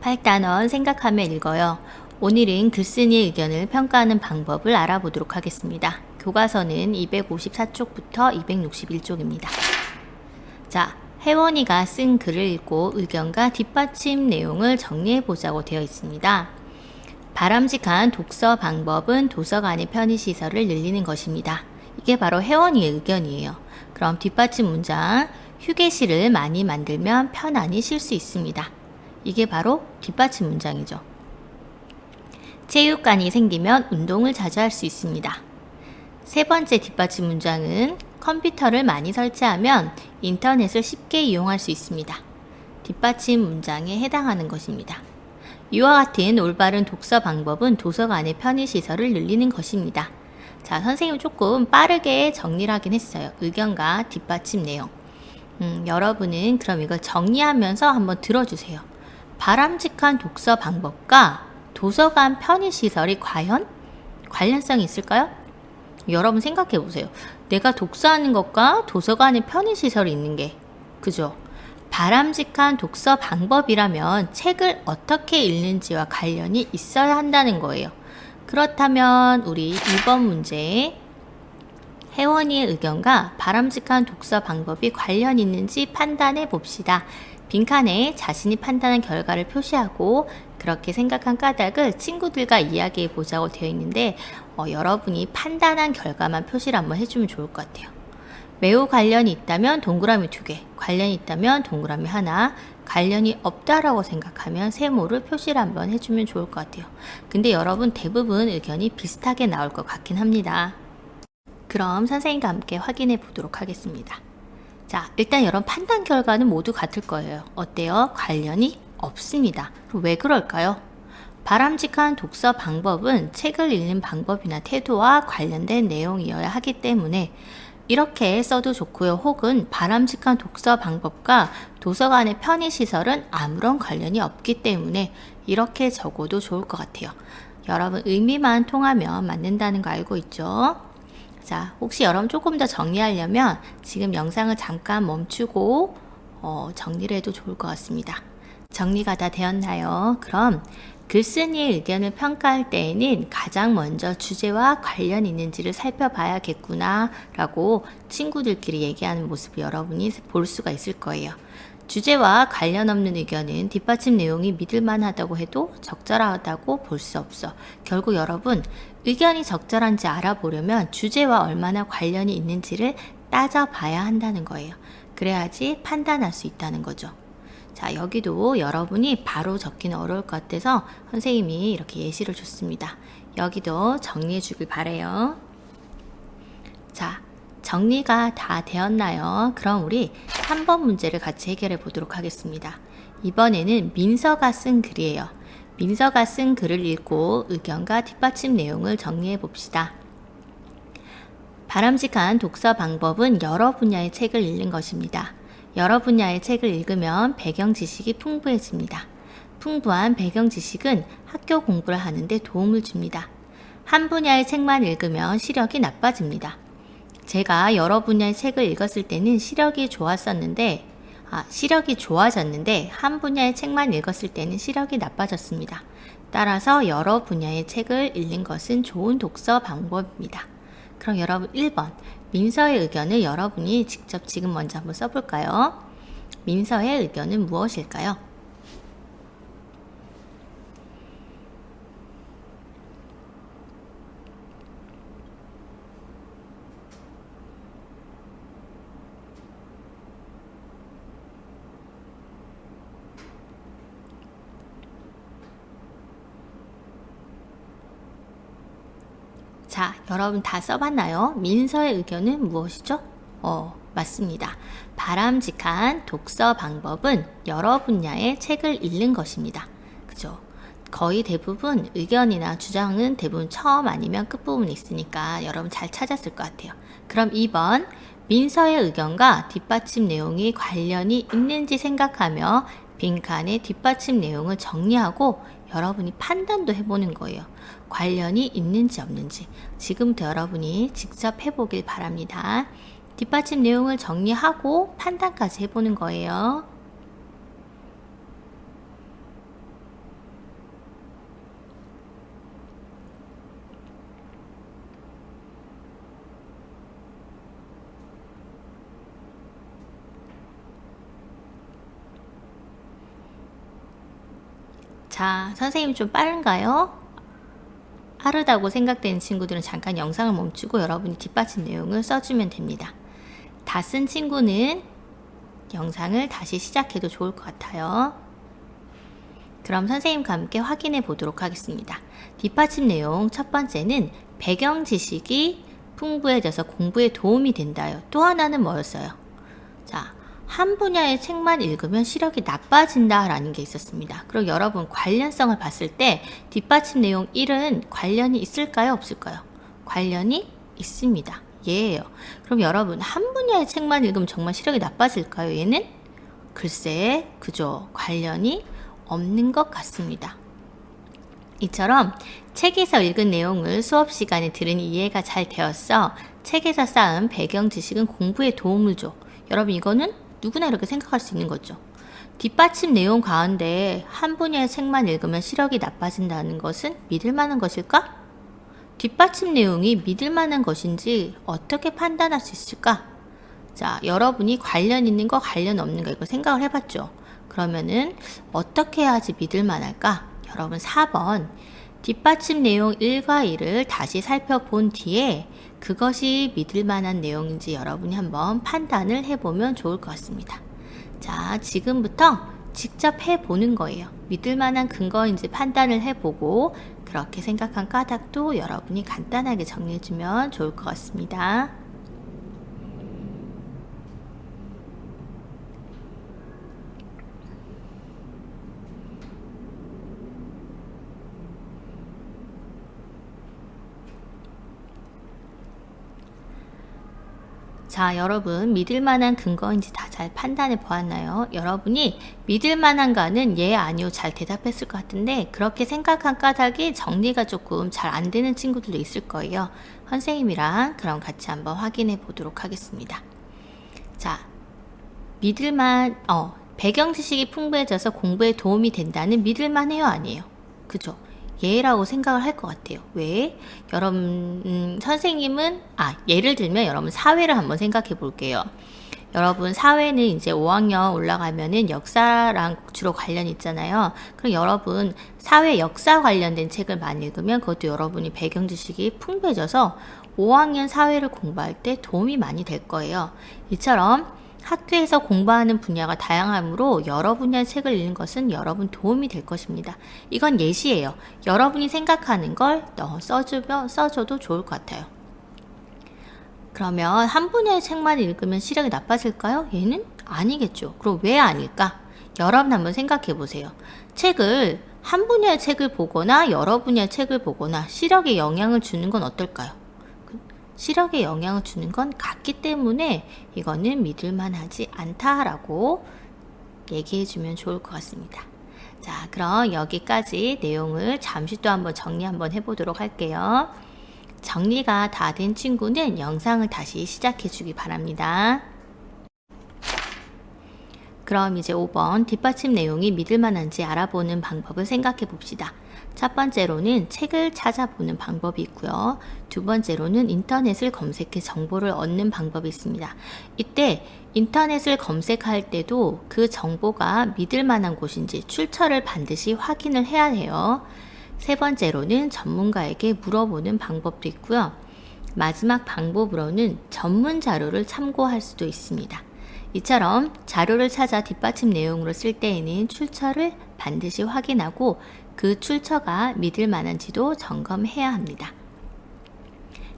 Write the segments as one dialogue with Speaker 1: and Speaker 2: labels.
Speaker 1: 8단원 생각하며 읽어요. 오늘은 글쓴이의 의견을 평가하는 방법을 알아보도록 하겠습니다. 교과서는 254쪽부터 261쪽입니다. 자, 혜원이가 쓴 글을 읽고 의견과 뒷받침 내용을 정리해 보자고 되어 있습니다. 바람직한 독서 방법은 도서관의 편의시설을 늘리는 것입니다. 이게 바로 혜원이의 의견이에요. 그럼 뒷받침 문장, 휴게실을 많이 만들면 편안히 쉴 수 있습니다. 이게 바로 뒷받침 문장이죠. 체육관이 생기면 운동을 자주 할 수 있습니다. 세 번째 뒷받침 문장은 컴퓨터를 많이 설치하면 인터넷을 쉽게 이용할 수 있습니다. 뒷받침 문장에 해당하는 것입니다. 이와 같은 올바른 독서 방법은 도서관의 편의시설을 늘리는 것입니다. 자, 선생님은 조금 빠르게 정리를 하긴 했어요. 의견과 뒷받침 내용. 여러분은 그럼 이걸 정리하면서 한번 들어주세요. 바람직한 독서 방법과 도서관 편의시설이 과연 관련성이 있을까요? 여러분 생각해 보세요. 내가 독서하는 것과 도서관의 편의시설이 있는 게, 그죠? 바람직한 독서 방법이라면 책을 어떻게 읽는지와 관련이 있어야 한다는 거예요. 그렇다면 우리 2번 문제, 혜원이의 의견과 바람직한 독서 방법이 관련 있는지 판단해 봅시다. 빈칸에 자신이 판단한 결과를 표시하고 그렇게 생각한 까닭을 친구들과 이야기해 보자고 되어 있는데 여러분이 판단한 결과만 표시를 한번 해주면 좋을 것 같아요. 매우 관련이 있다면 동그라미 2개, 관련이 있다면 동그라미 1, 관련이 없다라고 생각하면 세모를 표시를 한번 해주면 좋을 것 같아요. 근데 여러분 대부분 의견이 비슷하게 나올 것 같긴 합니다. 그럼 선생님과 함께 확인해 보도록 하겠습니다. 자, 일단 여러분 판단 결과는 모두 같을 거예요. 어때요? 관련이 없습니다. 그럼 왜 그럴까요? 바람직한 독서 방법은 책을 읽는 방법이나 태도와 관련된 내용이어야 하기 때문에 이렇게 써도 좋고요. 혹은 바람직한 독서 방법과 도서관의 편의시설은 아무런 관련이 없기 때문에 이렇게 적어도 좋을 것 같아요. 여러분 의미만 통하면 맞는다는 거 알고 있죠? 자, 혹시 여러분 조금 더 정리하려면 지금 영상을 잠깐 멈추고 정리를 해도 좋을 것 같습니다. 정리가 다 되었나요? 그럼 글쓴이의 의견을 평가할 때에는 가장 먼저 주제와 관련 있는지를 살펴봐야겠구나 라고 친구들끼리 얘기하는 모습을 여러분이 볼 수가 있을 거예요. 주제와 관련 없는 의견은 뒷받침 내용이 믿을만하다고 해도 적절하다고 볼 수 없어. 결국 여러분 의견이 적절한지 알아보려면 주제와 얼마나 관련이 있는지를 따져봐야 한다는 거예요. 그래야지 판단할 수 있다는 거죠. 자, 여기도 여러분이 바로 적기는 어려울 것 같아서 선생님이 이렇게 예시를 줬습니다. 여기도 정리해 주길 바래요. 자, 정리가 다 되었나요? 그럼 우리 3번 문제를 같이 해결해 보도록 하겠습니다. 이번에는 민서가 쓴 글이에요. 민서가 쓴 글을 읽고 의견과 뒷받침 내용을 정리해 봅시다. 바람직한 독서 방법은 여러 분야의 책을 읽는 것입니다. 여러 분야의 책을 읽으면 배경 지식이 풍부해집니다. 풍부한 배경 지식은 학교 공부를 하는데 도움을 줍니다. 한 분야의 책만 읽으면 시력이 나빠집니다. 제가 여러 분야의 책을 읽었을 때는 시력이 좋아졌는데 한 분야의 책만 읽었을 때는 시력이 나빠졌습니다. 따라서 여러 분야의 책을 읽는 것은 좋은 독서 방법입니다. 그럼 여러분 1번 민서의 의견을 여러분이 직접 지금 먼저 한번 써볼까요? 민서의 의견은 무엇일까요? 자, 여러분 다 써봤나요? 민서의 의견은 무엇이죠? 맞습니다. 바람직한 독서 방법은 여러 분야의 책을 읽는 것입니다. 그죠? 거의 대부분 의견이나 주장은 대부분 처음 아니면 끝부분에 있으니까 여러분 잘 찾았을 것 같아요. 그럼 2번 민서의 의견과 뒷받침 내용이 관련이 있는지 생각하며 빈칸에 뒷받침 내용을 정리하고 여러분이 판단도 해보는 거예요. 관련이 있는지 없는지 지금부터 여러분이 직접 해보길 바랍니다. 뒷받침 내용을 정리하고 판단까지 해보는 거예요. 자, 선생님 좀 빠른가요? 빠르다고 생각되는 친구들은 잠깐 영상을 멈추고 여러분이 뒷받침 내용을 써주면 됩니다. 다 쓴 친구는 영상을 다시 시작해도 좋을 것 같아요. 그럼 선생님과 함께 확인해 보도록 하겠습니다. 뒷받침 내용 첫 번째는 배경 지식이 풍부해져서 공부에 도움이 된다요. 또 하나는 뭐였어요? 자, 한 분야의 책만 읽으면 시력이 나빠진다 라는 게 있었습니다. 그리고 여러분 관련성을 봤을 때 뒷받침 내용 1은 관련이 있을까요? 없을까요? 관련이 있습니다. 얘예요. 그럼 여러분 한 분야의 책만 읽으면 정말 시력이 나빠질까요? 얘는? 글쎄, 그죠. 관련이 없는 것 같습니다. 이처럼 책에서 읽은 내용을 수업 시간에 들으니 이해가 잘 되었어. 책에서 쌓은 배경 지식은 공부에 도움을 줘. 여러분 이거는 누구나 이렇게 생각할 수 있는 거죠. 뒷받침 내용 가운데 한 분야의 책만 읽으면 시력이 나빠진다는 것은 믿을 만한 것일까? 뒷받침 내용이 믿을 만한 것인지 어떻게 판단할 수 있을까? 자, 여러분이 관련 있는 거, 관련 없는 거 이거 생각을 해봤죠? 그러면은 어떻게 해야지 믿을 만할까? 여러분 4번 뒷받침 내용 1과 2를 다시 살펴본 뒤에 그것이 믿을 만한 내용인지 여러분이 한번 판단을 해보면 좋을 것 같습니다. 자, 지금부터 직접 해보는 거예요. 믿을 만한 근거인지 판단을 해보고 그렇게 생각한 까닭도 여러분이 간단하게 정리해주면 좋을 것 같습니다. 자, 여러분 믿을 만한 근거인지 다 잘 판단해 보았나요? 여러분이 믿을 만한가는 예, 아니요 잘 대답했을 것 같은데 그렇게 생각한 까닭이 정리가 조금 잘 안 되는 친구들도 있을 거예요. 선생님이랑 그럼 같이 한번 확인해 보도록 하겠습니다. 자, 배경 지식이 풍부해져서 공부에 도움이 된다는 믿을만해요, 아니에요? 그죠? 예라고 생각을 할 것 같아요. 왜? 여러분 선생님은 예를 들면 여러분 사회를 한번 생각해 볼게요. 여러분 사회는 이제 5학년 올라가면은 역사랑 주로 관련이 있잖아요. 그럼 여러분 사회 역사 관련된 책을 많이 읽으면 그것도 여러분이 배경 지식이 풍부해져서 5학년 사회를 공부할 때 도움이 많이 될 거예요. 이처럼 학교에서 공부하는 분야가 다양하므로 여러 분야의 책을 읽는 것은 여러분 도움이 될 것입니다. 이건 예시예요. 여러분이 생각하는 걸 써줘도 좋을 것 같아요. 그러면 한 분야의 책만 읽으면 시력이 나빠질까요? 얘는 아니겠죠. 그럼 왜 아닐까? 여러분 한번 생각해 보세요. 한 분야의 책을 보거나 여러 분야의 책을 보거나 시력에 영향을 주는 건 어떨까요? 시력에 영향을 주는 건 같기 때문에 이거는 믿을만하지 않다라고 얘기해주면 좋을 것 같습니다. 자, 그럼 여기까지 내용을 잠시 또 한번 정리 한번 해보도록 할게요. 정리가 다 된 친구는 영상을 다시 시작해 주기 바랍니다. 그럼 이제 5번 뒷받침 내용이 믿을만한지 알아보는 방법을 생각해 봅시다. 첫 번째로는 책을 찾아보는 방법이 있고요. 두 번째로는 인터넷을 검색해 정보를 얻는 방법이 있습니다. 이때 인터넷을 검색할 때도 그 정보가 믿을 만한 곳인지 출처를 반드시 확인을 해야 해요. 세 번째로는 전문가에게 물어보는 방법도 있고요. 마지막 방법으로는 전문 자료를 참고할 수도 있습니다. 이처럼 자료를 찾아 뒷받침 내용으로 쓸 때에는 출처를 반드시 확인하고 그 출처가 믿을 만한지도 점검해야 합니다.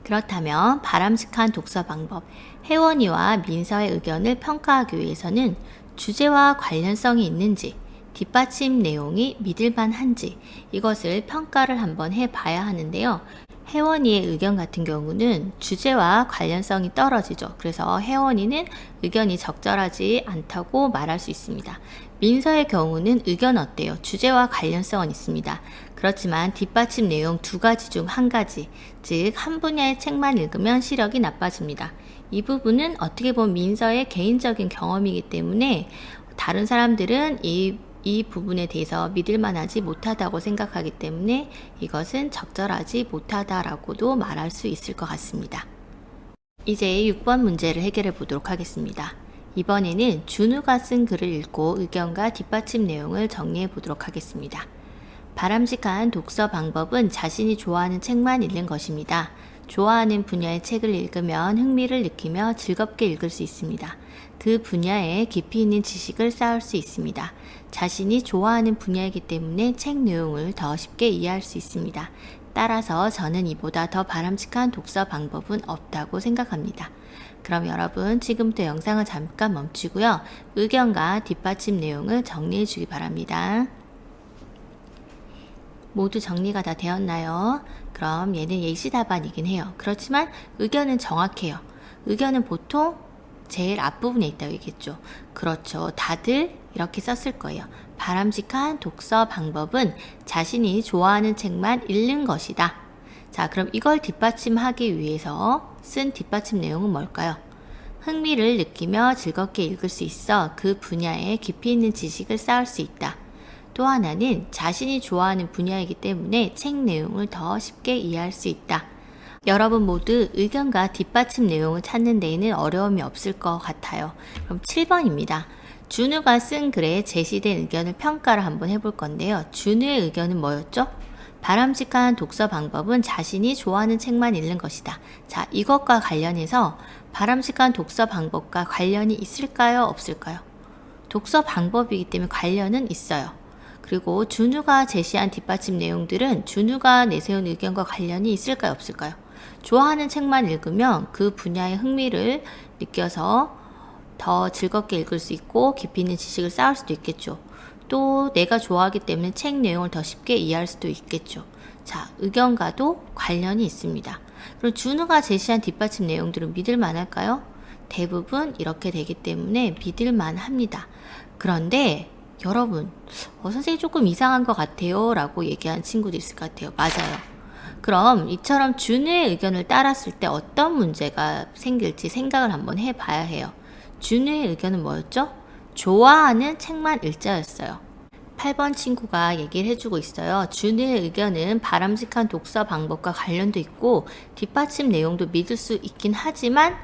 Speaker 1: 그렇다면 바람직한 독서 방법, 혜원이와 민서의 의견을 평가하기 위해서는 주제와 관련성이 있는지, 뒷받침 내용이 믿을만한지 이것을 평가를 한번 해봐야 하는데요. 혜원이의 의견 같은 경우는 주제와 관련성이 떨어지죠. 그래서 혜원이는 의견이 적절하지 않다고 말할 수 있습니다. 민서의 경우는 의견 어때요? 주제와 관련성은 있습니다. 그렇지만 뒷받침 내용 두 가지 중 한 가지, 즉 한 분야의 책만 읽으면 시력이 나빠집니다. 이 부분은 어떻게 보면 민서의 개인적인 경험이기 때문에 다른 사람들은 이 부분에 대해서 믿을만하지 못하다고 생각하기 때문에 이것은 적절하지 못하다라고도 말할 수 있을 것 같습니다. 이제 6번 문제를 해결해 보도록 하겠습니다. 이번에는 준우가 쓴 글을 읽고 의견과 뒷받침 내용을 정리해 보도록 하겠습니다. 바람직한 독서 방법은 자신이 좋아하는 책만 읽는 것입니다. 좋아하는 분야의 책을 읽으면 흥미를 느끼며 즐겁게 읽을 수 있습니다. 그 분야에 깊이 있는 지식을 쌓을 수 있습니다. 자신이 좋아하는 분야이기 때문에 책 내용을 더 쉽게 이해할 수 있습니다. 따라서 저는 이보다 더 바람직한 독서 방법은 없다고 생각합니다. 그럼 여러분 지금부터 영상을 잠깐 멈추고요. 의견과 뒷받침 내용을 정리해 주기 바랍니다. 모두 정리가 다 되었나요? 그럼 얘는 예시 답안이긴 해요. 그렇지만 의견은 정확해요. 의견은 보통 제일 앞부분에 있다고 얘기했죠. 그렇죠. 다들 이렇게 썼을 거예요. 바람직한 독서 방법은 자신이 좋아하는 책만 읽는 것이다. 자, 그럼 이걸 뒷받침하기 위해서 쓴 뒷받침 내용은 뭘까요? 흥미를 느끼며 즐겁게 읽을 수 있어 그 분야에 깊이 있는 지식을 쌓을 수 있다. 또 하나는 자신이 좋아하는 분야이기 때문에 책 내용을 더 쉽게 이해할 수 있다. 여러분 모두 의견과 뒷받침 내용을 찾는 데에는 어려움이 없을 것 같아요. 그럼 7번입니다. 준우가 쓴 글에 제시된 의견을 평가를 한번 해볼 건데요. 준우의 의견은 뭐였죠? 바람직한 독서 방법은 자신이 좋아하는 책만 읽는 것이다. 자, 이것과 관련해서 바람직한 독서 방법과 관련이 있을까요? 없을까요? 독서 방법이기 때문에 관련은 있어요. 그리고 준우가 제시한 뒷받침 내용들은 준우가 내세운 의견과 관련이 있을까요? 없을까요? 좋아하는 책만 읽으면 그 분야의 흥미를 느껴서 더 즐겁게 읽을 수 있고 깊이 있는 지식을 쌓을 수도 있겠죠. 또 내가 좋아하기 때문에 책 내용을 더 쉽게 이해할 수도 있겠죠. 자, 의견과도 관련이 있습니다. 그럼 준우가 제시한 뒷받침 내용들은 믿을 만할까요? 대부분 이렇게 되기 때문에 믿을 만합니다. 그런데 여러분, 선생님 조금 이상한 것 같아요 라고 얘기한 친구도 있을 것 같아요. 맞아요. 그럼 이처럼 준우의 의견을 따랐을 때 어떤 문제가 생길지 생각을 한번 해봐야 해요. 준우의 의견은 뭐였죠? 좋아하는 책만 읽자였어요. 8번 친구가 얘기를 해주고 있어요. 준우의 의견은 바람직한 독서 방법과 관련도 있고 뒷받침 내용도 믿을 수 있긴 하지만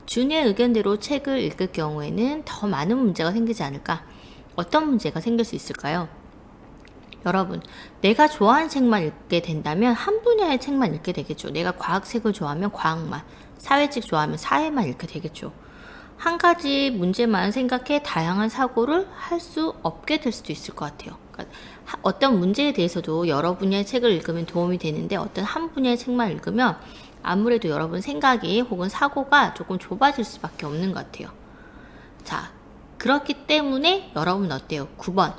Speaker 1: 준우의 의견대로 책을 읽을 경우에는 더 많은 문제가 생기지 않을까? 어떤 문제가 생길 수 있을까요? 여러분, 내가 좋아하는 책만 읽게 된다면 한 분야의 책만 읽게 되겠죠. 내가 과학책을 좋아하면 과학만, 사회책 좋아하면 사회만 읽게 되겠죠. 한 가지 문제만 생각해 다양한 사고를 할 수 없게 될 수도 있을 것 같아요. 그러니까 어떤 문제에 대해서도 여러 분야의 책을 읽으면 도움이 되는데 어떤 한 분야의 책만 읽으면 아무래도 여러분 생각이 혹은 사고가 조금 좁아질 수밖에 없는 것 같아요. 자, 그렇기 때문에 여러분 어때요? 9번.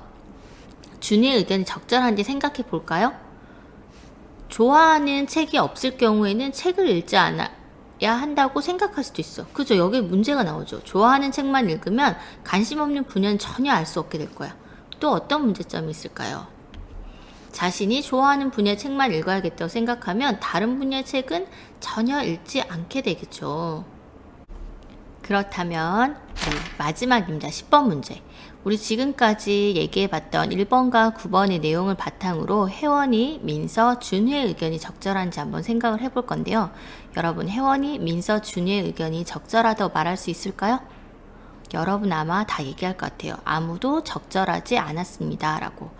Speaker 1: 준우의 의견이 적절한지 생각해 볼까요? 좋아하는 책이 없을 경우에는 책을 읽지 않아야 한다고 생각할 수도 있어. 그죠? 여기 문제가 나오죠. 좋아하는 책만 읽으면 관심 없는 분야는 전혀 알 수 없게 될 거야. 또 어떤 문제점이 있을까요? 자신이 좋아하는 분야의 책만 읽어야겠다고 생각하면 다른 분야의 책은 전혀 읽지 않게 되겠죠. 그렇다면 마지막입니다. 10번 문제. 우리 지금까지 얘기해봤던 1번과 9번의 내용을 바탕으로 혜원이, 민서, 준우의 의견이 적절한지 한번 생각을 해볼 건데요. 여러분, 혜원이, 민서, 준우의 의견이 적절하다고 말할 수 있을까요? 여러분 아마 다 얘기할 것 같아요. 아무도 적절하지 않았습니다. 라고.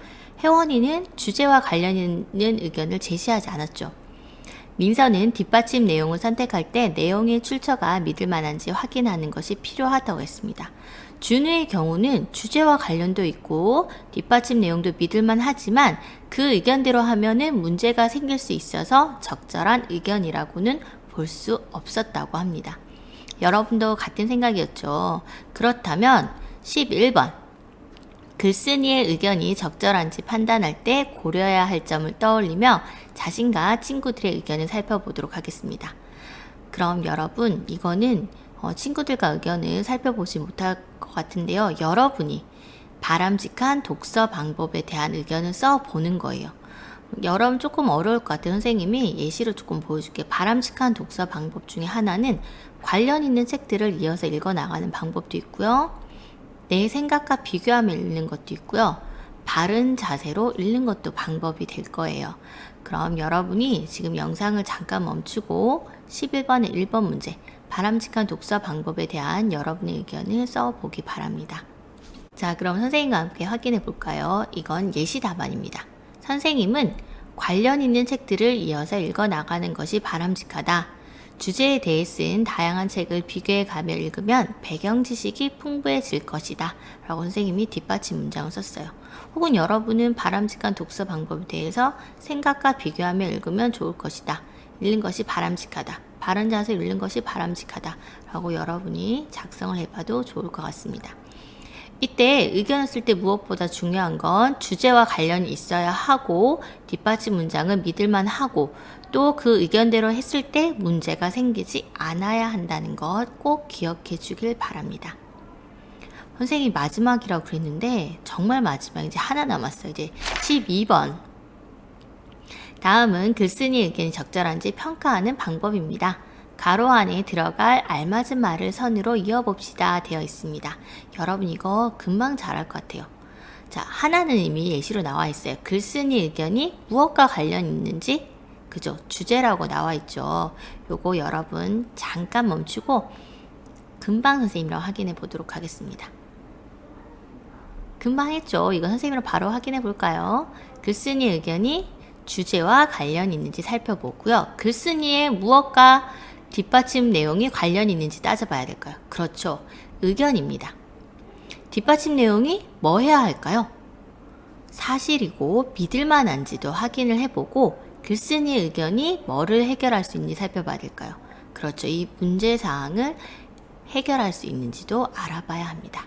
Speaker 1: 혜원이는 주제와 관련 있는 의견을 제시하지 않았죠. 민서는 뒷받침 내용을 선택할 때 내용의 출처가 믿을 만한지 확인하는 것이 필요하다고 했습니다. 준우의 경우는 주제와 관련도 있고 뒷받침 내용도 믿을 만하지만 그 의견대로 하면은 문제가 생길 수 있어서 적절한 의견이라고는 볼 수 없었다고 합니다. 여러분도 같은 생각이었죠. 그렇다면 11번. 글쓴이의 의견이 적절한지 판단할 때 고려해야 할 점을 떠올리며 자신과 친구들의 의견을 살펴보도록 하겠습니다. 그럼 여러분, 이거는 친구들과 의견을 살펴보지 못할 것 같은데요. 여러분이 바람직한 독서 방법에 대한 의견을 써보는 거예요. 여러분 조금 어려울 것 같아요. 선생님이 예시로 조금 보여줄게요. 바람직한 독서 방법 중에 하나는 관련 있는 책들을 이어서 읽어나가는 방법도 있고요. 내 생각과 비교하며 읽는 것도 있고요. 바른 자세로 읽는 것도 방법이 될 거예요. 그럼 여러분이 지금 영상을 잠깐 멈추고 11번의 1번 문제, 바람직한 독서 방법에 대한 여러분의 의견을 써보기 바랍니다. 자, 그럼 선생님과 함께 확인해 볼까요? 이건 예시 답안입니다. 선생님은 관련 있는 책들을 이어서 읽어 나가는 것이 바람직하다. 주제에 대해 쓴 다양한 책을 비교해 가며 읽으면 배경 지식이 풍부해질 것이다. 라고 선생님이 뒷받침 문장을 썼어요. 혹은 여러분은 바람직한 독서 방법에 대해서 생각과 비교하며 읽으면 좋을 것이다. 읽는 것이 바람직하다. 바른 자세 읽는 것이 바람직하다. 라고 여러분이 작성을 해봐도 좋을 것 같습니다. 이때 의견을 쓸 때 무엇보다 중요한 건 주제와 관련이 있어야 하고 뒷받침 문장은 믿을만 하고 또 그 의견대로 했을 때 문제가 생기지 않아야 한다는 것 꼭 기억해 주길 바랍니다. 선생님이 마지막이라고 그랬는데 정말 마지막 이제 하나 남았어요. 이제 12번. 다음은 글쓴이 의견이 적절한지 평가하는 방법입니다. 가로 안에 들어갈 알맞은 말을 선으로 이어봅시다 되어 있습니다. 여러분 이거 금방 잘할 것 같아요. 자, 하나는 이미 예시로 나와 있어요. 글쓴이 의견이 무엇과 관련이 있는지 그죠? 주제라고 나와 있죠. 요거 여러분 잠깐 멈추고 금방 선생님이랑 확인해 보도록 하겠습니다. 금방 했죠? 이거 선생님이랑 바로 확인해 볼까요? 글쓴이 의견이 주제와 관련이 있는지 살펴보고요. 글쓴이의 무엇과 뒷받침 내용이 관련이 있는지 따져봐야 될까요? 그렇죠. 의견입니다. 뒷받침 내용이 뭐 해야 할까요? 사실이고 믿을만한지도 확인을 해보고 글쓴이 의견이 뭐를 해결할 수 있는지 살펴봐야 될까요? 그렇죠. 이 문제사항을 해결할 수 있는지도 알아봐야 합니다.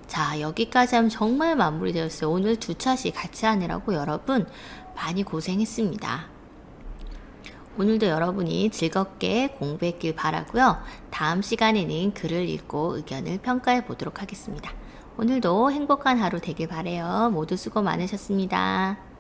Speaker 1: 자, 여기까지 하면 정말 마무리되었어요. 오늘 두 차씩 같이 하느라고 여러분 많이 고생했습니다. 오늘도 여러분이 즐겁게 공부했길 바라고요. 다음 시간에는 글을 읽고 의견을 평가해 보도록 하겠습니다. 오늘도 행복한 하루 되길 바라요. 모두 수고 많으셨습니다.